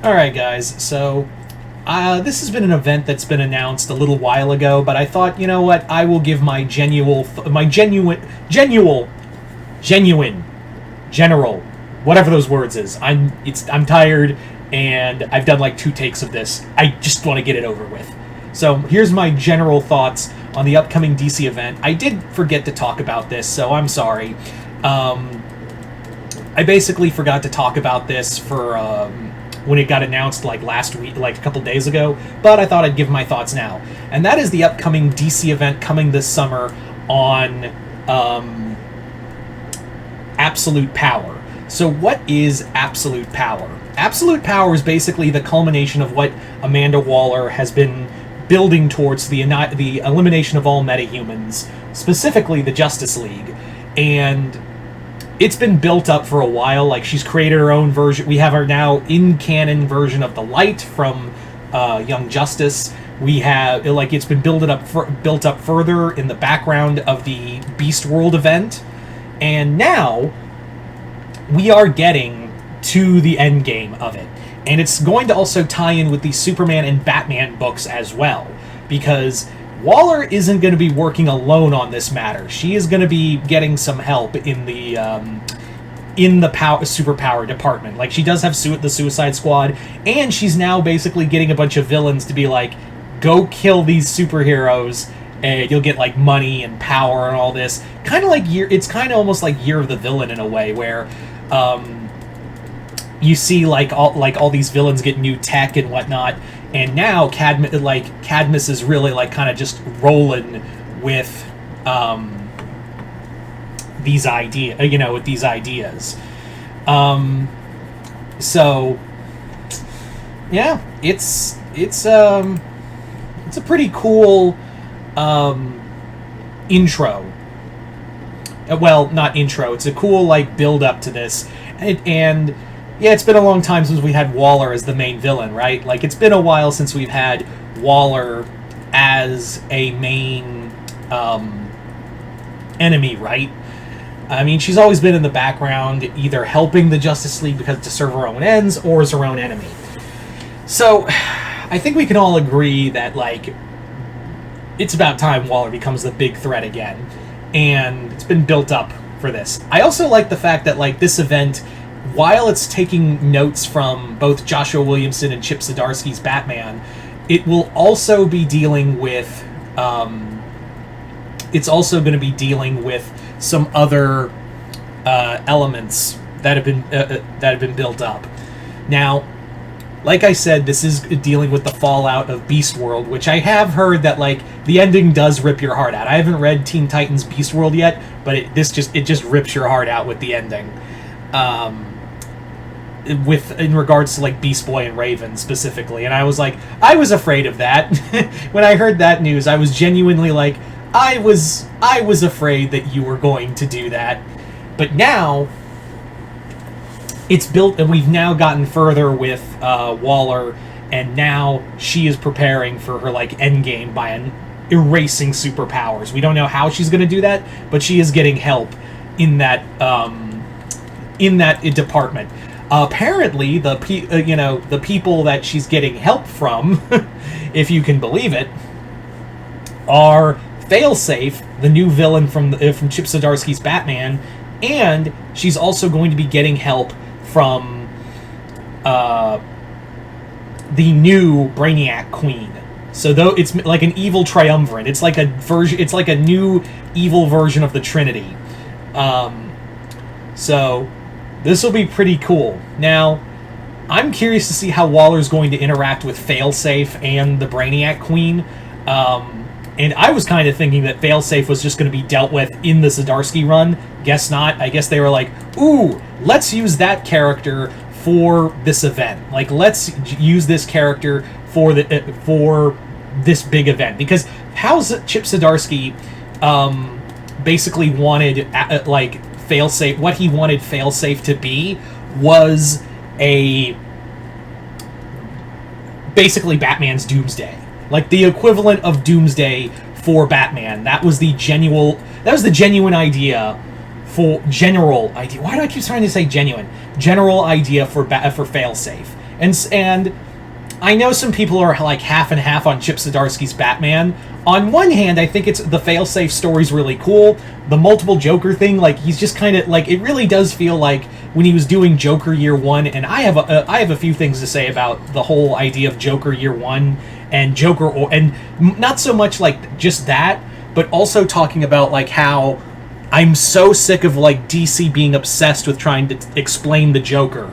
Alright guys, so this has been an event that's been announced a little while ago, but I thought, you know what, I will give my general, whatever those words is. I'm tired, and I've done like 2 takes of this. I just want to get it over with. So here's my general thoughts on the upcoming DC event. I did forget to talk about this, so I'm sorry. I basically forgot to talk about this for when it got announced like last week, like a couple days ago, but I thought I'd give my thoughts now. And that is the upcoming DC event coming this summer on Absolute Power. So what is Absolute Power? Absolute Power is basically the culmination of what Amanda Waller has been building towards, the elimination of all metahumans, specifically the Justice League. And it's been built up for a while. Like, she's created her own version. We have our now in-canon version of the Light from Young Justice. We have, like, it's been built up further in the background of the Beast World event. And now we are getting to the end game of it. And it's going to also tie in with the Superman and Batman books as well, because Waller isn't going to be working alone on this matter. She is going to be getting some help in the superpower department. Like, she does have the Suicide Squad, and she's now basically getting a bunch of villains to be like, go kill these superheroes, and you'll get like money and power and all this. Kind of like it's kind of almost like Year of the Villain in a way, where you see like all these villains get new tech and whatnot. And now Cadmus is really like kind of just rolling with these ideas. So yeah, it's a pretty cool intro. Well, not intro. It's a cool like build up to this, and yeah, it's been a long time since we had Waller as the main villain, right? Like, it's been a while since we've had Waller as a main enemy, right? I mean, she's always been in the background, either helping the Justice League because to serve her own ends, or as her own enemy. So, I think we can all agree that, like, it's about time Waller becomes the big threat again. And it's been built up for this. I also like the fact that, like, this event, while it's taking notes from both Joshua Williamson and Chip Zdarsky's Batman, it will also be dealing with it's also going to be dealing with some other elements that have been built up. Now, like I said, this is dealing with the fallout of Beast World, which I have heard that like the ending does rip your heart out. I haven't read Teen Titans Beast World yet, but it just rips your heart out with the ending. In regards to like Beast Boy and Raven specifically, and I was afraid of that. When I heard that news, I was genuinely like, I was afraid that you were going to do that. But now it's built, and we've now gotten further with Waller, and now she is preparing for her like end game by erasing superpowers. We don't know how she's going to do that, but she is getting help in that department. Apparently, the people that she's getting help from, if you can believe it, are Failsafe, the new villain from Chip Zdarsky's Batman, and she's also going to be getting help from the new Brainiac Queen. So though it's like an evil triumvirate, it's like a new evil version of the Trinity. So this will be pretty cool. Now, I'm curious to see how Waller's going to interact with Failsafe and the Brainiac Queen. And I was kind of thinking that Failsafe was just going to be dealt with in the Zdarsky run. Guess not. I guess they were like, ooh, let's use that character for this event. Like, let's use this character for this big event. Because how's Chip Zdarsky basically wanted like Failsafe, what he wanted Failsafe to be was basically Batman's Doomsday. Like the equivalent of Doomsday for Batman. That was the genuine idea for general idea. Why do I keep trying to say genuine? General idea for Failsafe. And I know some people are like half and half on Chip Zdarsky's Batman. On one hand, I think it's the failsafe story's really cool. The multiple Joker thing, like he's just kind of like, it really does feel like when he was doing Joker Year One. And I have a few things to say about the whole idea of Joker Year One and Joker, and not so much like just that, but also talking about like how I'm so sick of like DC being obsessed with trying to explain the Joker.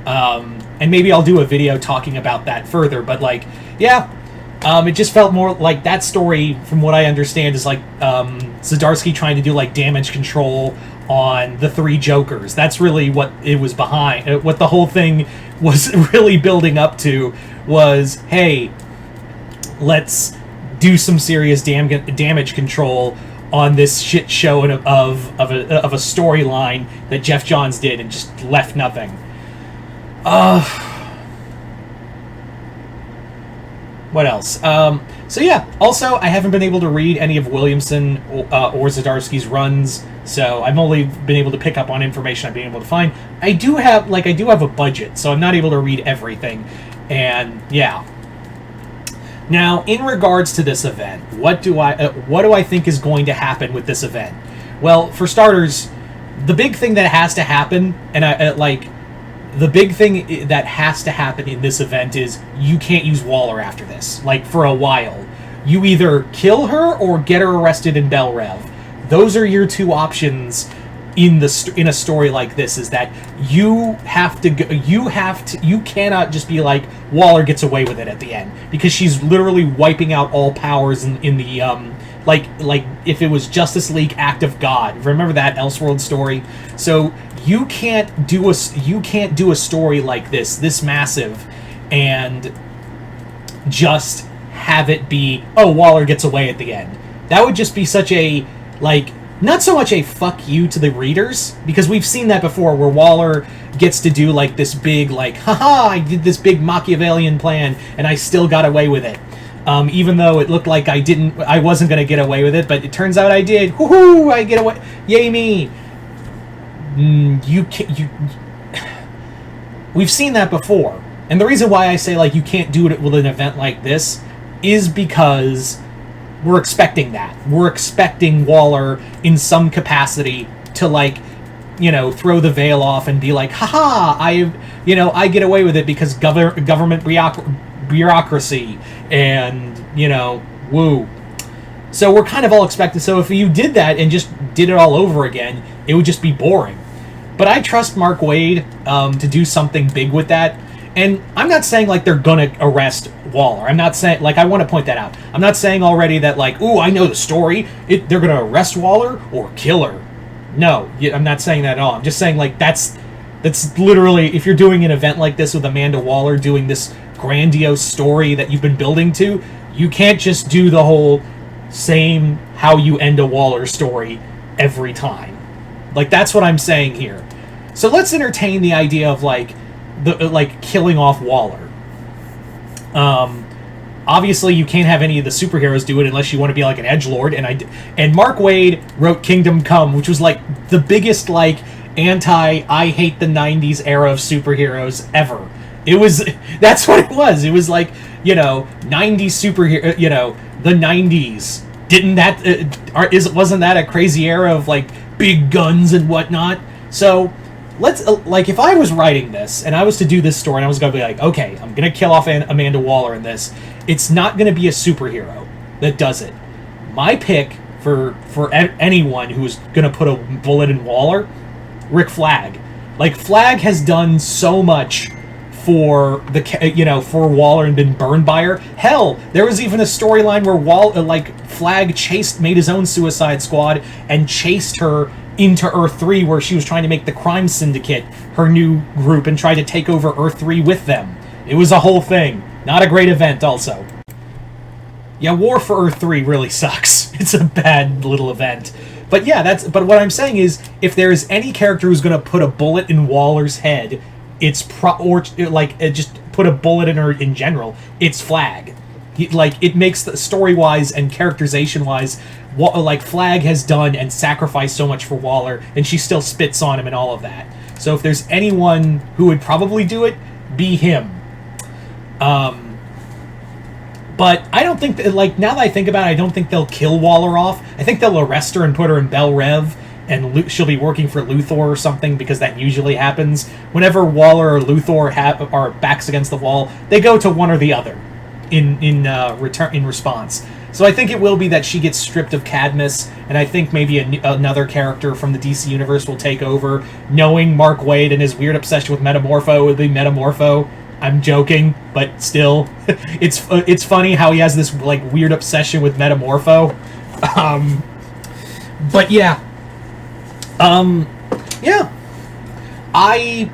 And maybe I'll do a video talking about that further, but like, yeah, it just felt more like that story, from what I understand, is like Zdarsky trying to do like damage control on the three Jokers. That's really what it was behind. What the whole thing was really building up to was, hey, let's do some serious damage control on this shit show of a storyline that Jeff Johns did and just left nothing. What else? So yeah, also, I haven't been able to read any of Williamson or Zdarsky's runs, so I've only been able to pick up on information I've been able to find. I do have a budget, so I'm not able to read everything, and yeah. Now, in regards to this event, what do I think is going to happen with this event? Well, for starters, the big thing that has to happen, the big thing that has to happen in this event is you can't use Waller after this, like, for a while. You either kill her or get her arrested in Belle Rev. Those are your two options in a story like this, is that you cannot just be like, Waller gets away with it at the end, because she's literally wiping out all powers in the like if it was Justice League Act of God. Remember that Elseworld story? So you can't do a story like this massive, and just have it be, oh, Waller gets away at the end. That would just be such a, like, not so much a fuck you to the readers, because we've seen that before, where Waller gets to do like this big, like, haha, I did this big Machiavellian plan and I still got away with it. Even though it looked like I wasn't going to get away with it, but it turns out I did. Woohoo! I get away. Yay me! We've seen that before. And the reason why I say, like, you can't do it with an event like this is because we're expecting that. We're expecting Waller in some capacity to, like, throw the veil off and be like, haha, I get away with it because government bureaucracy and, woo. So we're kind of all expecting. So if you did that and just did it all over again, it would just be boring. But I trust Mark Waid to do something big with that. And I'm not saying, like, they're gonna arrest Waller. I'm not saying, like, I want to point that out. I'm not saying already that, like, ooh, I know the story. They're gonna arrest Waller or kill her. No, I'm not saying that at all. I'm just saying, like, that's literally, if you're doing an event like this with Amanda Waller doing this grandiose story that you've been building to, you can't just do the whole same how you end a Waller story every time. Like, that's what I'm saying here. So let's entertain the idea of, like, killing off Waller. Obviously, you can't have any of the superheroes do it unless you want to be like an edgelord. And Mark Waid wrote Kingdom Come, which was like the biggest, like, I hate the 90s era of superheroes ever. That's what it was. It was like, 90s superhero, the 90s. Wasn't that a crazy era of, like, big guns and whatnot? So let's, like, if I was writing this and I was to do this story and I was going to be like, okay, I'm going to kill off Amanda Waller in this, it's not going to be a superhero that does it. My pick for anyone who's going to put a bullet in Waller, Rick Flag. Like, Flag has done so much for for Waller and been burned by her. Hell, there was even a storyline where Flag made his own Suicide Squad and chased her into Earth 3, where she was trying to make the Crime Syndicate her new group and try to take over Earth 3 with them. It was a whole thing. Not a great event, also. Yeah, War for Earth 3 really sucks. It's a bad little event. But yeah, but what I'm saying is, if there is any character who's going to put a bullet in Waller's head, just put a bullet in her in general, it's Flag. It makes the story-wise and characterization-wise, like, Flag has done and sacrificed so much for Waller, and she still spits on him and all of that. So if there's anyone who would probably do it, be him. But I don't think that, like, now that I think about it, I don't think they'll kill Waller off. I think they'll arrest her and put her in Bel Rev, and she'll be working for Luthor or something, because that usually happens. Whenever Waller or Luthor are backs against the wall, they go to one or the other in response. So I think it will be that she gets stripped of Cadmus, and I think maybe another character from the DC universe will take over. Knowing Mark Waid and his weird obsession with Metamorpho, would be Metamorpho. I'm joking, but still, it's funny how he has this like weird obsession with Metamorpho. But yeah, yeah, I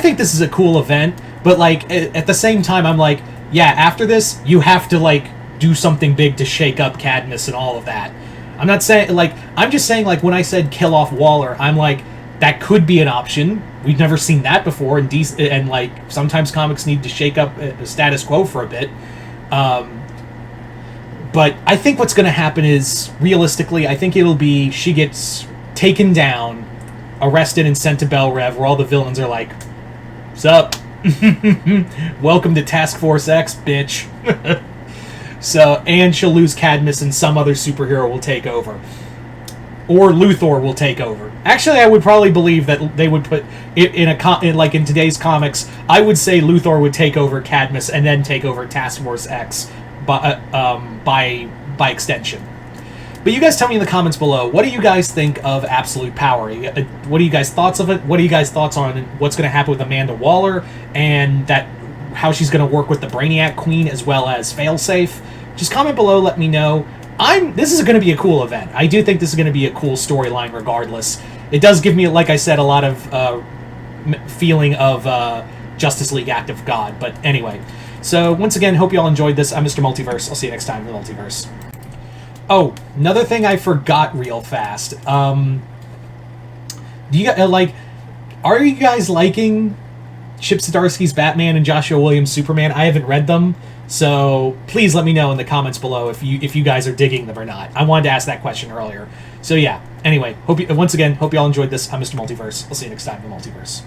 think this is a cool event, but like at the same time, I'm like, yeah, after this, you have to like do something big to shake up Cadmus and all of that. I'm not saying like, I'm just saying like when I said kill off Waller, I'm like, that could be an option. We've never seen that before in DC, and like sometimes comics need to shake up the status quo for a bit. But I think what's going to happen is, realistically, I think it'll be she gets taken down, arrested, and sent to Bel Rev, where all the villains are like, "Sup? Welcome to Task Force X, bitch." So, and she'll lose Cadmus, and some other superhero will take over. Or Luthor will take over. Actually, I would probably believe that they would put it in today's comics. I would say Luthor would take over Cadmus and then take over Task Force X by extension. But you guys tell me in the comments below, what do you guys think of Absolute Power? What are you guys' thoughts of it? What are you guys' thoughts on what's going to happen with Amanda Waller and how she's going to work with the Brainiac Queen as well as Failsafe? Just comment below, let me know. This is going to be a cool event. I do think this is going to be a cool storyline regardless. It does give me, like I said, a lot of feeling of Justice League Act of God. But anyway, so once again, hope you all enjoyed this. I'm Mr. Multiverse. I'll see you next time in the Multiverse. Oh, another thing I forgot real fast. Do you are you guys liking Chip Zdarsky's Batman and Joshua Williams' Superman? I haven't read them. So please let me know in the comments below if you guys are digging them or not. I wanted to ask that question earlier. So yeah, anyway, hope you all enjoyed this. I'm Mr. Multiverse. I'll see you next time in the Multiverse.